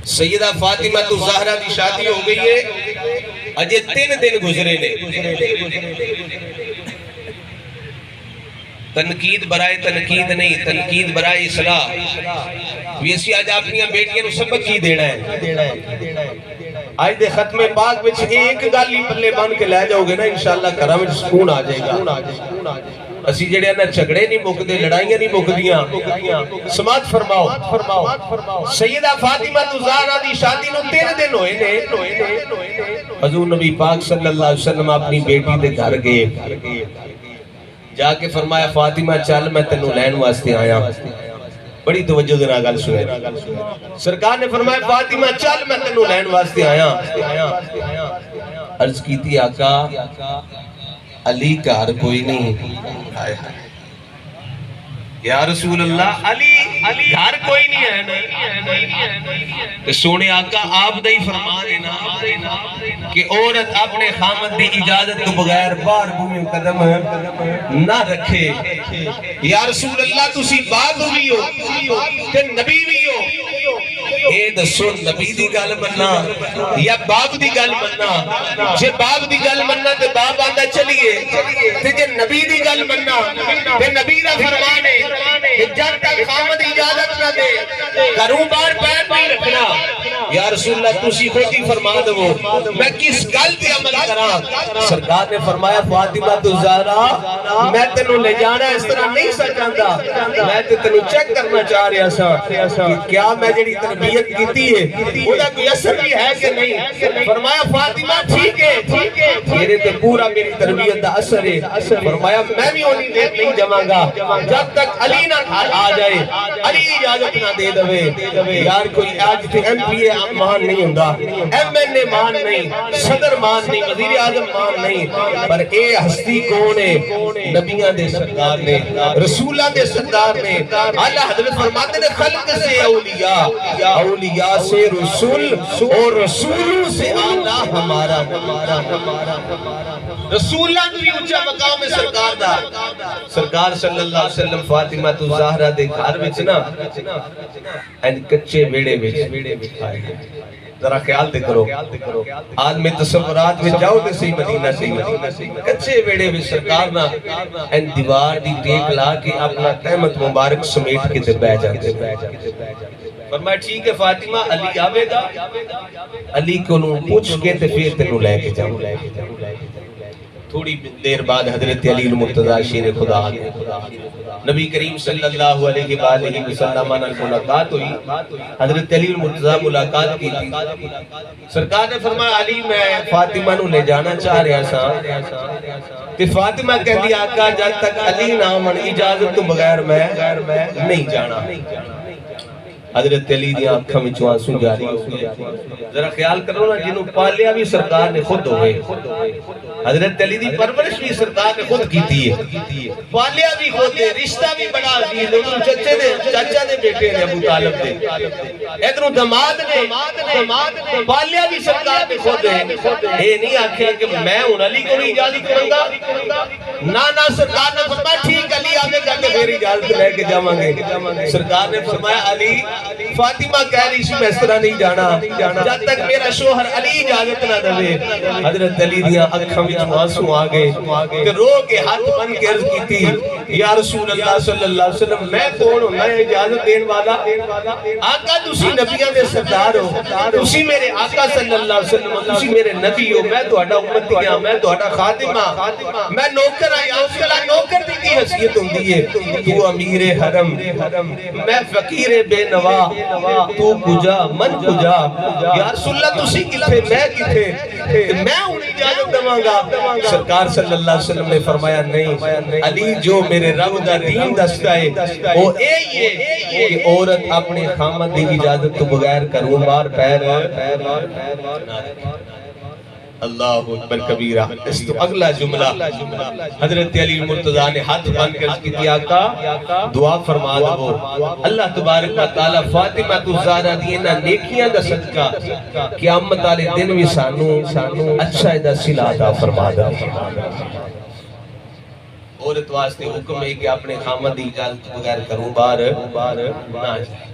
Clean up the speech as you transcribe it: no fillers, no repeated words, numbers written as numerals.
سیدہ فاطمہ تو زہرا کی شادی ہو گئی ہے، اجے 3 دن گزرے نے۔ تنقید برائے تنقید نہیں، تنقید برائے اصلاح۔ ویسی آج اپنی بیٹیاں نو سبق کی دینا ہے۔ آج دے ختم پاک وچ ایک گل ہی پلے بن کے لے جاؤ گے نا، انشاءاللہ گھراں وچ سکون آ جائے گا۔ اسی جڑے نا جھگڑے نہیں مکدے، لڑائیاں نہیں مکدیاں۔ سماعت فرماؤ، سیدہ فاطمہ زہرا دی شادی نو 3 دن ہوئے نے۔ حضور نبی پاک صلی اللہ علیہ وسلم اپنی بیٹی دے گھر گئے، جا کے فرمایا فاطمہ چل میں تینوں لین واسطے آیا۔ بڑی توجہ دینا گل سنے، سرکار نے فرمایا فاطمہ چل میں تینوں لین واسطے آیا۔ عرض کی تھی آقا علی گھر کوئی نہیں۔ یا رسول اللہ علی گھر کوئی نہیں ہے نا؟ سونے آقا آپ دا ہی فرمان ہے نا کہ عورت اپنے خامد دی اجازت تو بغیر باہر بوئے قدم نہ رکھے۔ یا رسول اللہ تسی باپ بھی ہو تے نبی بھی ہو، اے دسو نبی دی گل مننا یا باپ دی گل مننا؟ جے باپ دی گل مننا تے باپ آندا چلیے، تے جے نبی دی گل مننا تے نبی دا فرمان ہے کہ جب تک خامد اجازت نہ دے گھروں باہر پیر نہیں رکھنا۔ یا رسول اللہ تسی خود ہی فرما دو میں کس گل تے عمل کراں؟ سرکار نے فرمایا فاطمہ زہرا میں تینوں لے جانا اس طرح نہیں سکتا، میں تینوں چیک کرنا چاہ رہا سا کہ کیا میں جڑی تربیت کیتی ہے وہ دا کوئی اثر بھی ہے کہ نہیں۔ فرمایا فاطمہ ٹھیک ہے میرے تے پورا میری تربیت دا اثر ہے۔ فرمایا میں بھی ہونی دیر نہیں جماں گا جب تک علی نہ آ جائے، علی اجازت نہ دے دوے۔ یار کوئی آج تھے ایم پی اے مان نہیں ہوندہ، ایم این اے مان نہیں، صدر مان نہیں، وزیر اعظم مان نہیں، پر اے ہستی کون ہے؟ نبیان دے سردار نے، رسولہ دے سردار نے۔ اللہ حضرت فرماتے نے خلق سے اولیاء، اولیاء سے رسول اور رسولوں سے آلہ ہمارا۔ رسولہ بھی اونچا مقام ہے سرکار دا۔ سرکار صلی اللہ علیہ وسلم فاطمہ زہرا دے گھر وچ نا این کچے بیڑے وچ آئے گئے۔ ذرا خیال دے کرو، آج میں تصورات میں جاؤ تے صحیح مدینہ سے کچے بیڑے وچ سرکار نا این دیوار دی ٹیک لا کے اپنا تہمت مبارک سمیٹ کے تے بہ جاتے۔ فرمایا ٹھیک ہے فاطمہ علی آوے گا، علی کو نو پوچھ کے تے پھر تینوں لے کے جاؤں۔ تھوڑی دیر بعد حضرت علی المرتضی شیر خدا آگئے، نبی کریم صلی اللہ علیہ وآلہ وسلم نے ملاقات ہوئی، حضرت علی المرتضی ملاقات کی تھی۔ سرکار نے فرمایا علی میں فاطمہ نو لے جانا چاہ رہا سا، کہ فاطمہ کہہ دی آقا جب تک علی نہ من اجازت تو بغیر میں نہیں جانا۔ حضرت علی دی آنکھوں میں آنسو جاری ہو گئے۔ ذرا خیال کرو نا جنہوں پالیا بھی سرکار نے خود ہوئے، حضرت علی دی پرورش بھی سرکار نے خود کی تھی ہے، پالیا بھی خود ہے، رشتہ بھی بڑا عزیز ہے، چچا دے بیٹے نے ابو طالب دے، ادھروں دماد نے پالیا بھی سرکار نے خود ہے۔ اے نہیں آکھیں کہ میں ان علی کو نہیں اجازت کروں گا، نہ سرکار نے فرمایا ٹھیک علی آنے گا کہ میری اجازت لے کے جاواں گے۔ سرکار نے فرمایا علی فاطمہ کہہ رہی سی میں اس طرح نہیں جانا جب تک میرا شوہر علی اجازت نہ دے۔ حضرت علی دیاں اکھاں وچ آنسو آ گئے کہ رو کے ہاتھ بن کے عرض کی تھی یا رسول اللہ صلی اللہ علیہ وسلم میں کون ہوں، میں اجازت دین والا؟ آقا تسی نبیوں دے سردار ہو، تسی میرے آقا صلی اللہ علیہ وسلم، تسی میرے نبی ہو، میں تہاڈا امتی ہاں، میں تہاڈا خادم ہاں، میں نوکر ہاں۔ یا رسول اللہ نوکر دی کی حیثیت ہوندی ہے؟ تو امیر حرم، میں فقیر بے نوا، تو کجا من کجا۔ یا رسول اللہ تسی کتھے میں کتھے، میں انہیں اجازت دماں گا۔ سرکار صلی اللہ علیہ وسلم نے فرمایا نہیں علی جو میرے رب دا دین دستا ہے وہ اے ہے کہ عورت اپنے خامد دی اجازت تو بغیر کروں بار پیر نہ رکھے۔ اللہ اکبر کبیرہ۔ اس تو اگلا جملہ حضرت علی مرتضیٰ نے ہاتھ بن کر اس کی دیا کا دعا فرما دو اللہ تبارک و تعالی فاطمہ زہرا دی انہاں نیکیاں دا صدقہ قیامت والے دن بھی سانو اچھا دا صلہ عطا فرما دو۔ عورت واسطے حکم ہے کہ اپنے خامد دی اجازت بغیر کروں بار نہ جائے۔